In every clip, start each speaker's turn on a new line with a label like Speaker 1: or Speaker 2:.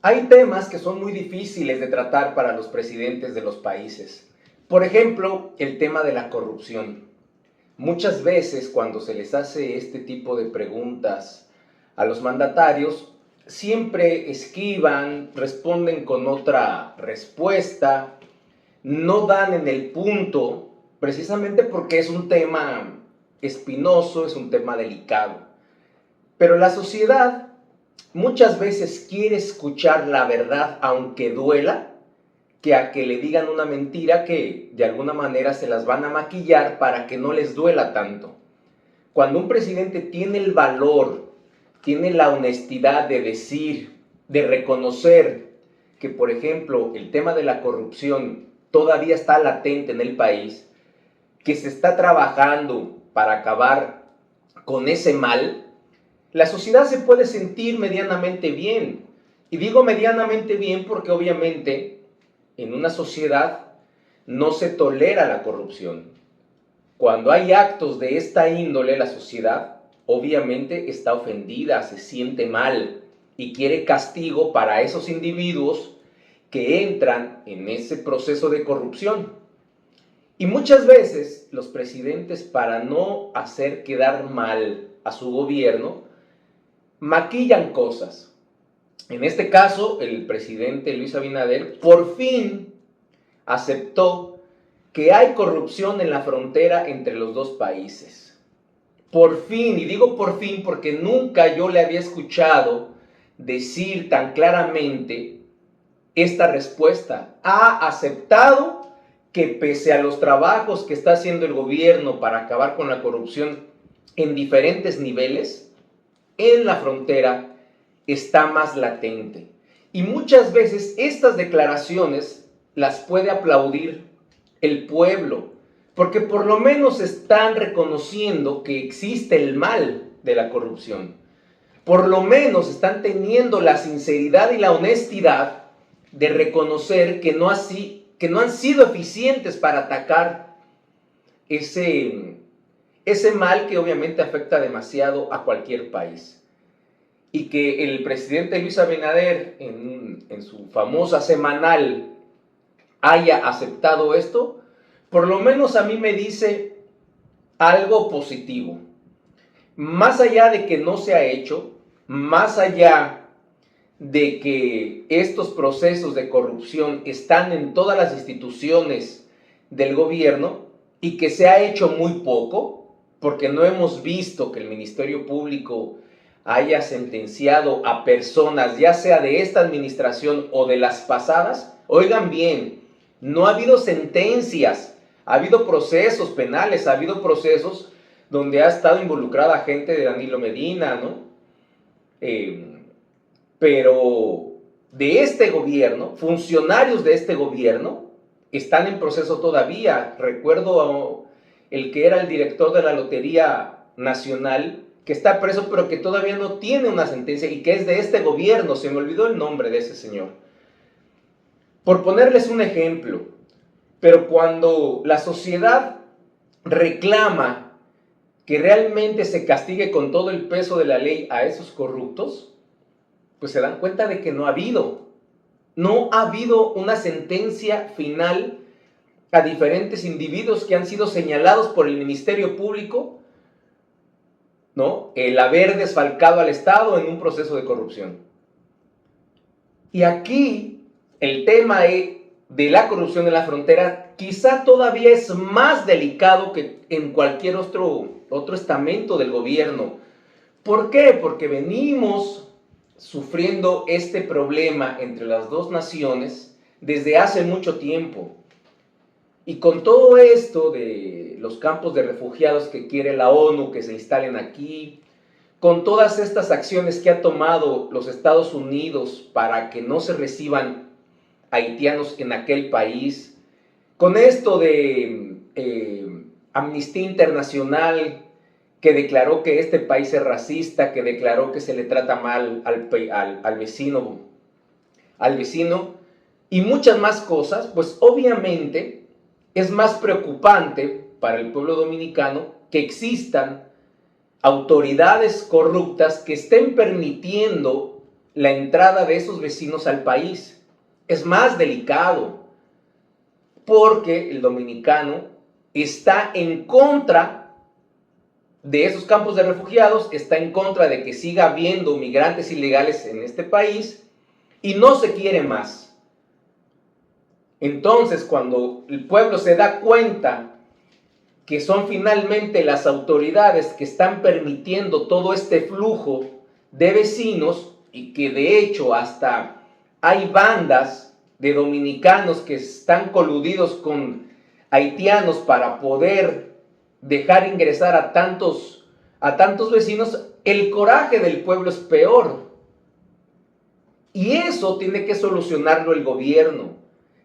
Speaker 1: Hay temas que son muy difíciles de tratar para los presidentes de los países. Por ejemplo, el tema de la corrupción. Muchas veces cuando se les hace este tipo de preguntas a los mandatarios, siempre esquivan, responden con otra respuesta, no dan en el punto, precisamente porque es un tema espinoso, es un tema delicado. Pero la sociedad muchas veces quiere escuchar la verdad aunque duela, que a que le digan una mentira que de alguna manera se las van a maquillar para que no les duela tanto. Cuando un presidente tiene el valor, tiene la honestidad de decir, de reconocer que, por ejemplo, el tema de la corrupción todavía está latente en el país, que se está trabajando para acabar con ese mal, la sociedad se puede sentir medianamente bien. Y digo medianamente bien porque obviamente en una sociedad no se tolera la corrupción. Cuando hay actos de esta índole, la sociedad obviamente está ofendida, se siente mal y quiere castigo para esos individuos que entran en ese proceso de corrupción. Y muchas veces los presidentes, para no hacer quedar mal a su gobierno, maquillan cosas. En este caso, el presidente Luis Abinader por fin aceptó que hay corrupción en la frontera entre los dos países. Por fin, y digo por fin porque nunca yo le había escuchado decir tan claramente esta respuesta. Ha aceptado que pese a los trabajos que está haciendo el gobierno para acabar con la corrupción en diferentes niveles, en la frontera está más latente. Y muchas veces estas declaraciones las puede aplaudir el pueblo, porque por lo menos están reconociendo que existe el mal de la corrupción. Por lo menos están teniendo la sinceridad y la honestidad de reconocer que no han sido eficientes para atacar ese mal que obviamente afecta demasiado a cualquier país. Y que el presidente Luis Abinader en su famosa semanal haya aceptado esto, por lo menos a mí me dice algo positivo. Más allá de que no se ha hecho, más allá de que estos procesos de corrupción están en todas las instituciones del gobierno y que se ha hecho muy poco, porque no hemos visto que el Ministerio Público haya sentenciado a personas, ya sea de esta administración o de las pasadas. Oigan bien, no ha habido sentencias, ha habido procesos penales, ha habido procesos donde ha estado involucrada gente de Danilo Medina, ¿no? Pero de este gobierno, funcionarios de este gobierno, están en proceso todavía. Recuerdo el que era el director de la Lotería Nacional, que está preso, pero que todavía no tiene una sentencia y que es de este gobierno. Se me olvidó el nombre de ese señor. Por ponerles un ejemplo, pero cuando la sociedad reclama que realmente se castigue con todo el peso de la ley a esos corruptos, pues se dan cuenta de que no ha habido una sentencia final a diferentes individuos que han sido señalados por el Ministerio Público, ¿no? El haber desfalcado al Estado en un proceso de corrupción. Y aquí el tema de la corrupción en la frontera quizá todavía es más delicado que en cualquier otro estamento del gobierno. ¿Por qué? Porque venimos sufriendo este problema entre las dos naciones desde hace mucho tiempo. Y con todo esto de los campos de refugiados que quiere la ONU que se instalen aquí, con todas estas acciones que ha tomado los Estados Unidos para que no se reciban haitianos en aquel país, con esto de Amnistía Internacional, que declaró que este país es racista, que declaró que se le trata mal al vecino, y muchas más cosas, pues obviamente es más preocupante para el pueblo dominicano que existan autoridades corruptas que estén permitiendo la entrada de esos vecinos al país. Es más delicado porque el dominicano está en contra de esos campos de refugiados, está en contra de que siga habiendo migrantes ilegales en este país y no se quiere más. Entonces, cuando el pueblo se da cuenta que son finalmente las autoridades que están permitiendo todo este flujo de vecinos y que de hecho hasta hay bandas de dominicanos que están coludidos con haitianos para poder dejar ingresar a tantos vecinos, el coraje del pueblo es peor. Y eso tiene que solucionarlo el gobierno.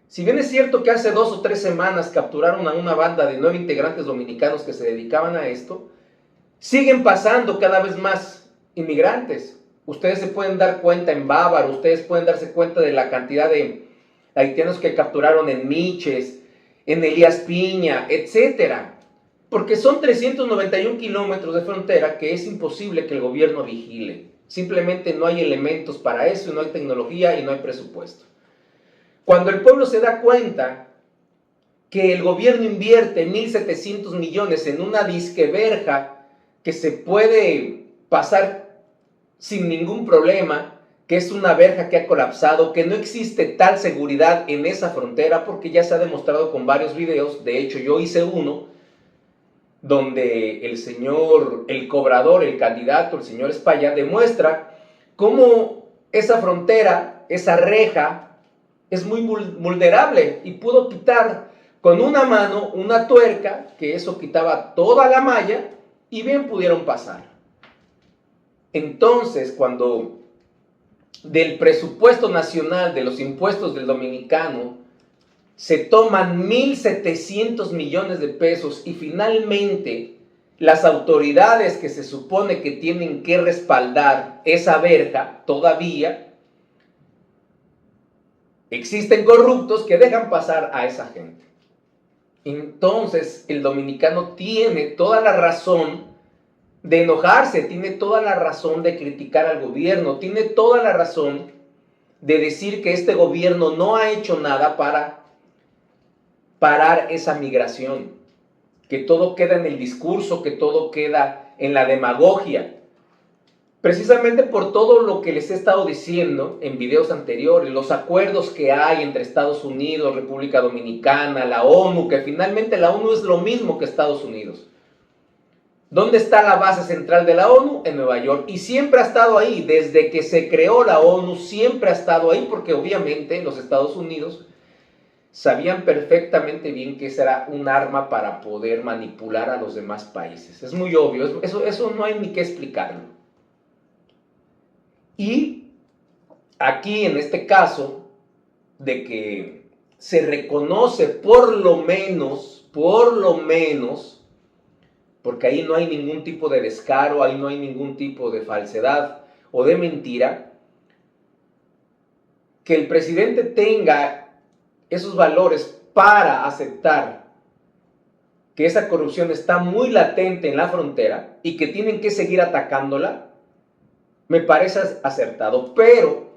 Speaker 1: Si bien es cierto que hace 2 o 3 semanas capturaron a una banda de 9 integrantes dominicanos que se dedicaban a esto, siguen pasando cada vez más inmigrantes. Ustedes se pueden dar cuenta en Bávaro, ustedes pueden darse cuenta de la cantidad de haitianos que capturaron en Miches, en Elías Piña, etcétera. Porque son 391 kilómetros de frontera que es imposible que el gobierno vigile. Simplemente no hay elementos para eso, no hay tecnología y no hay presupuesto. Cuando el pueblo se da cuenta que el gobierno invierte 1.700 millones en una disqueverja que se puede pasar sin ningún problema, que es una verja que ha colapsado, que no existe tal seguridad en esa frontera, porque ya se ha demostrado con varios videos. De hecho, yo hice uno donde el cobrador, el candidato, el señor España, demuestra cómo esa frontera, esa reja, es muy vulnerable y pudo quitar con una mano una tuerca, que eso quitaba toda la malla y bien pudieron pasar. Entonces, cuando del presupuesto nacional, de los impuestos del dominicano, se toman 1.700 millones de pesos y finalmente las autoridades que se supone que tienen que respaldar esa verja todavía, existen corruptos que dejan pasar a esa gente. Entonces el dominicano tiene toda la razón de enojarse, tiene toda la razón de criticar al gobierno, tiene toda la razón de decir que este gobierno no ha hecho nada para parar esa migración, que todo queda en el discurso, que todo queda en la demagogia. Precisamente por todo lo que les he estado diciendo en videos anteriores, los acuerdos que hay entre Estados Unidos, República Dominicana, la ONU, que finalmente la ONU es lo mismo que Estados Unidos. ¿Dónde está la base central de la ONU? En Nueva York. Y siempre ha estado ahí, desde que se creó la ONU, siempre ha estado ahí, porque obviamente los Estados Unidos sabían perfectamente bien que esa era un arma para poder manipular a los demás países. Es muy obvio, eso no hay ni que explicarlo. Y aquí en este caso, de que se reconoce por lo menos, porque ahí no hay ningún tipo de descaro, ahí no hay ningún tipo de falsedad o de mentira, que el presidente tenga esos valores para aceptar que esa corrupción está muy latente en la frontera y que tienen que seguir atacándola, me parece acertado. Pero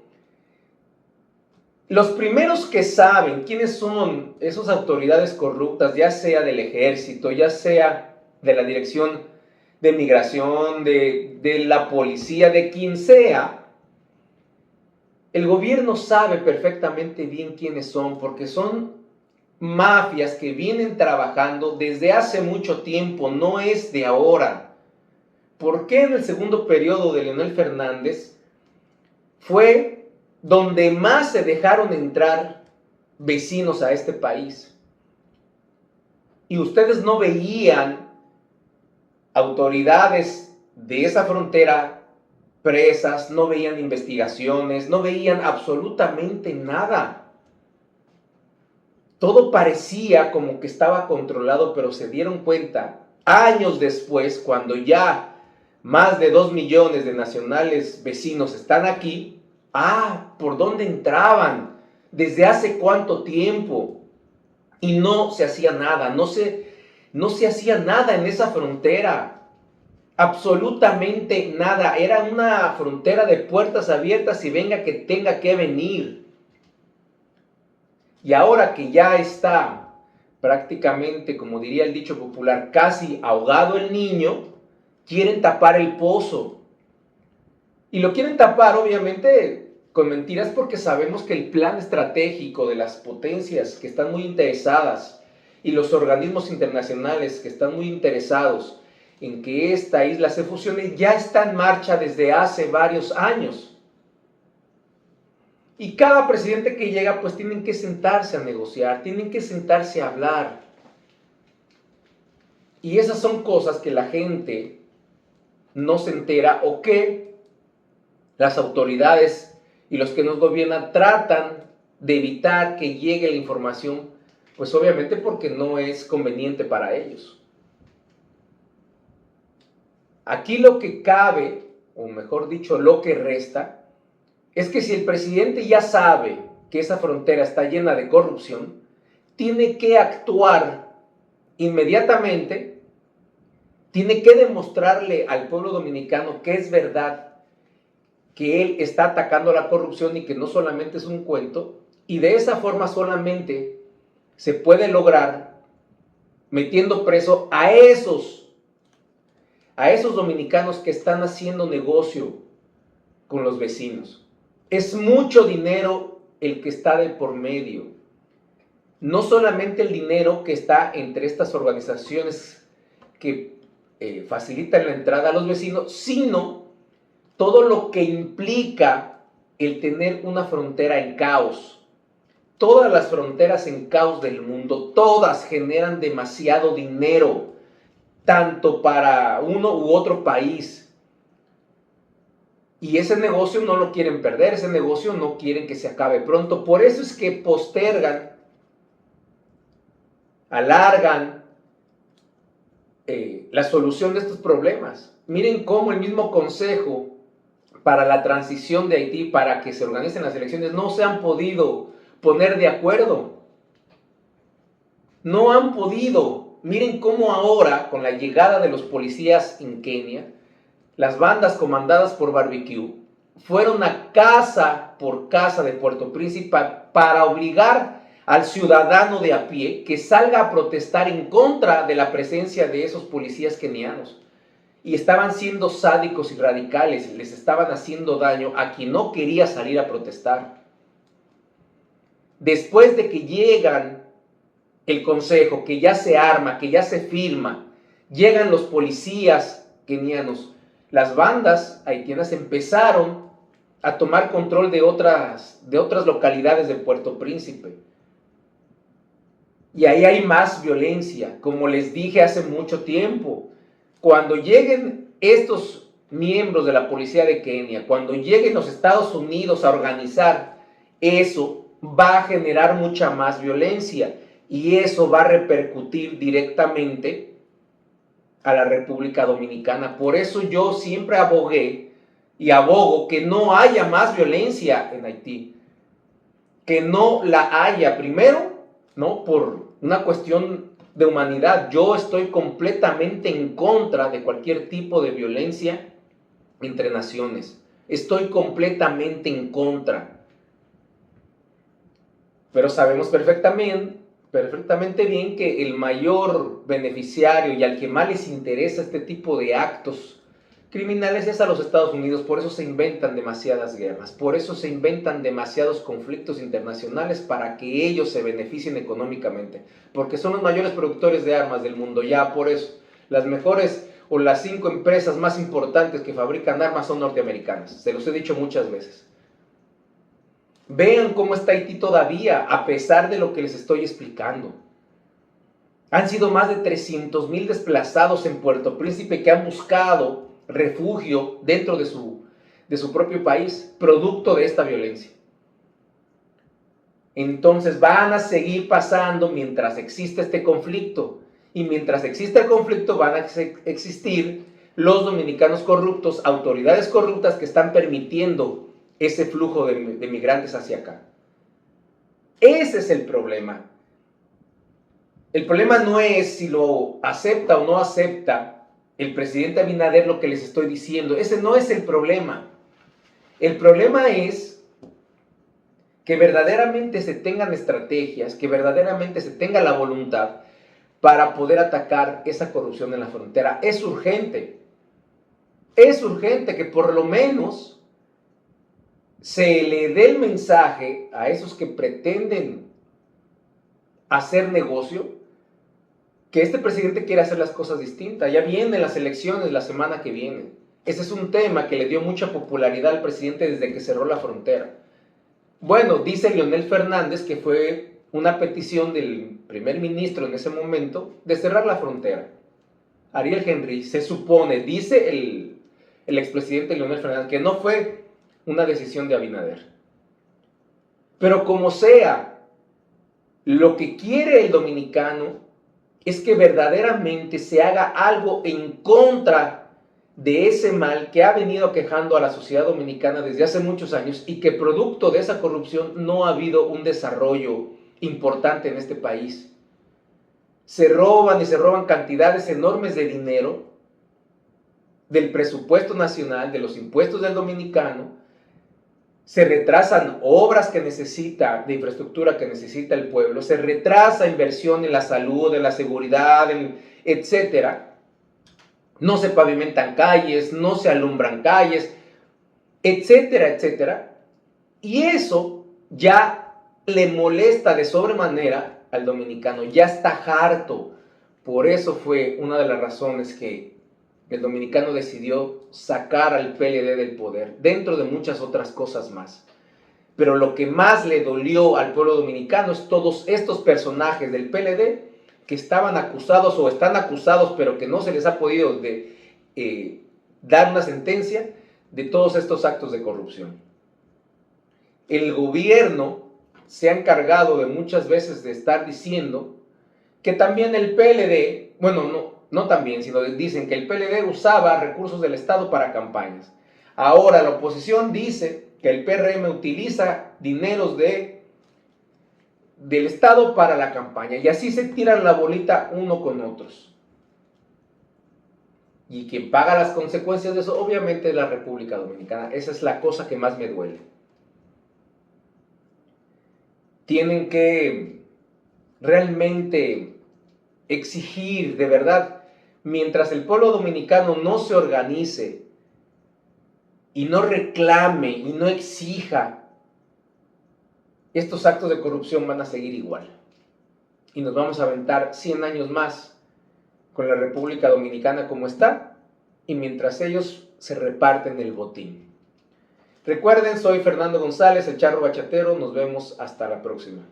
Speaker 1: los primeros que saben quiénes son esas autoridades corruptas, ya sea del ejército, ya sea de la dirección de migración, de la policía, de quien sea, el gobierno sabe perfectamente bien quiénes son, porque son mafias que vienen trabajando desde hace mucho tiempo, no es de ahora. ¿Por qué en el segundo periodo de Leonel Fernández fue donde más se dejaron entrar vecinos a este país? Y ustedes no veían autoridades de esa frontera presas, no veían investigaciones, no veían absolutamente nada. Todo parecía como que estaba controlado, pero se dieron cuenta años después, cuando ya más de 2 millones de nacionales vecinos están aquí, ¿por dónde entraban? ¿Desde hace cuánto tiempo? Y no se hacía nada, no se hacía nada en esa frontera. Absolutamente nada. Era una frontera de puertas abiertas y venga que tenga que venir. Y ahora que ya está prácticamente, como diría el dicho popular, casi ahogado el niño, quieren tapar el pozo. Y lo quieren tapar, obviamente, con mentiras porque sabemos que el plan estratégico de las potencias que están muy interesadas y los organismos internacionales que están muy interesados en que esta isla se fusione ya está en marcha desde hace varios años. Y cada presidente que llega pues tienen que sentarse a negociar, tienen que sentarse a hablar. Y esas son cosas que la gente no se entera o que las autoridades y los que nos gobiernan tratan de evitar que llegue la información, pues obviamente porque no es conveniente para ellos. Aquí lo que cabe, o mejor dicho, lo que resta, es que si el presidente ya sabe que esa frontera está llena de corrupción, tiene que actuar inmediatamente, tiene que demostrarle al pueblo dominicano que es verdad que él está atacando la corrupción y que no solamente es un cuento, y de esa forma solamente se puede lograr metiendo preso a esos dominicanos que están haciendo negocio con los vecinos. Es mucho dinero el que está de por medio. No solamente el dinero que está entre estas organizaciones que facilitan la entrada a los vecinos, sino todo lo que implica el tener una frontera en caos. Todas las fronteras en caos del mundo, todas generan demasiado dinero, tanto para uno u otro país. Y ese negocio no lo quieren perder, ese negocio no quieren que se acabe pronto. Por eso es que postergan, alargan la solución de estos problemas. Miren cómo el mismo Consejo para la transición de Haití, para que se organicen las elecciones, no se han podido poner de acuerdo. No han podido. Miren cómo ahora, con la llegada de los policías en Kenia, las bandas comandadas por Barbecue fueron a casa por casa de Puerto Príncipe para obligar al ciudadano de a pie que salga a protestar en contra de la presencia de esos policías kenianos. Y estaban siendo sádicos y radicales, les estaban haciendo daño a quien no quería salir a protestar. Después de que llegan el consejo, que ya se arma, que ya se firma, llegan los policías kenianos, las bandas haitianas empezaron a tomar control de otras localidades de Puerto Príncipe. Y ahí hay más violencia, como les dije hace mucho tiempo. Cuando lleguen estos miembros de la policía de Kenia, cuando lleguen los Estados Unidos a organizar eso, va a generar mucha más violencia y eso va a repercutir directamente a la República Dominicana. Por eso yo siempre abogué y abogo que no haya más violencia en Haití, que no la haya, primero, ¿no? Por una cuestión de humanidad. Yo estoy completamente en contra de cualquier tipo de violencia entre naciones. Estoy completamente en contra. Pero sabemos perfectamente bien que el mayor beneficiario y al que más les interesa este tipo de actos criminales es a los Estados Unidos. Por eso se inventan demasiadas guerras, por eso se inventan demasiados conflictos internacionales para que ellos se beneficien económicamente, porque son los mayores productores de armas del mundo. Ya por eso las mejores o las 5 empresas más importantes que fabrican armas son norteamericanas. Se los he dicho muchas veces. Vean cómo está Haití todavía, a pesar de lo que les estoy explicando. Han sido más de 300,000 desplazados en Puerto Príncipe que han buscado refugio dentro de su propio país, producto de esta violencia. Entonces van a seguir pasando mientras existe este conflicto. Y mientras existe el conflicto van a existir los dominicanos corruptos, autoridades corruptas que están permitiendo ese flujo de migrantes hacia acá. Ese es el problema. El problema no es si lo acepta o no acepta el presidente Abinader lo que les estoy diciendo. Ese no es el problema. El problema es que verdaderamente se tengan estrategias, que verdaderamente se tenga la voluntad para poder atacar esa corrupción en la frontera. Es urgente que por lo menos se le dé el mensaje a esos que pretenden hacer negocio, que este presidente quiere hacer las cosas distintas. Ya vienen las elecciones la semana que viene. Ese es un tema que le dio mucha popularidad al presidente desde que cerró la frontera. Bueno, dice Leonel Fernández que fue una petición del primer ministro en ese momento de cerrar la frontera. Ariel Henry, se supone, dice el expresidente Leonel Fernández, que no fue una decisión de Abinader. Pero como sea, lo que quiere el dominicano es que verdaderamente se haga algo en contra de ese mal que ha venido aquejando a la sociedad dominicana desde hace muchos años y que producto de esa corrupción no ha habido un desarrollo importante en este país. Se roban y se roban cantidades enormes de dinero del presupuesto nacional, de los impuestos del dominicano. Se retrasan obras que necesita, de infraestructura que necesita el pueblo, se retrasa inversión en la salud, en la seguridad, etcétera. No se pavimentan calles, no se alumbran calles, etcétera, etcétera. Y eso ya le molesta de sobremanera al dominicano, ya está harto. Por eso fue una de las razones que el dominicano decidió sacar al PLD del poder, dentro de muchas otras cosas más. Pero lo que más le dolió al pueblo dominicano es todos estos personajes del PLD que estaban acusados o están acusados, pero que no se les ha podido dar una sentencia de todos estos actos de corrupción. El gobierno se ha encargado de muchas veces de estar diciendo que también el PLD, bueno, no también, sino dicen que el PLD usaba recursos del Estado para campañas. Ahora la oposición dice que el PRM utiliza dineros del Estado para la campaña y así se tiran la bolita uno con otros. Y quien paga las consecuencias de eso obviamente es la República Dominicana. Esa es la cosa que más me duele. Tienen que realmente exigir de verdad, mientras el pueblo dominicano no se organice y no reclame y no exija, estos actos de corrupción van a seguir igual. Y nos vamos a aventar 100 años más con la República Dominicana como está, y mientras ellos se reparten el botín. Recuerden, soy Fernando González, el Charro Bachatero. Nos vemos hasta la próxima.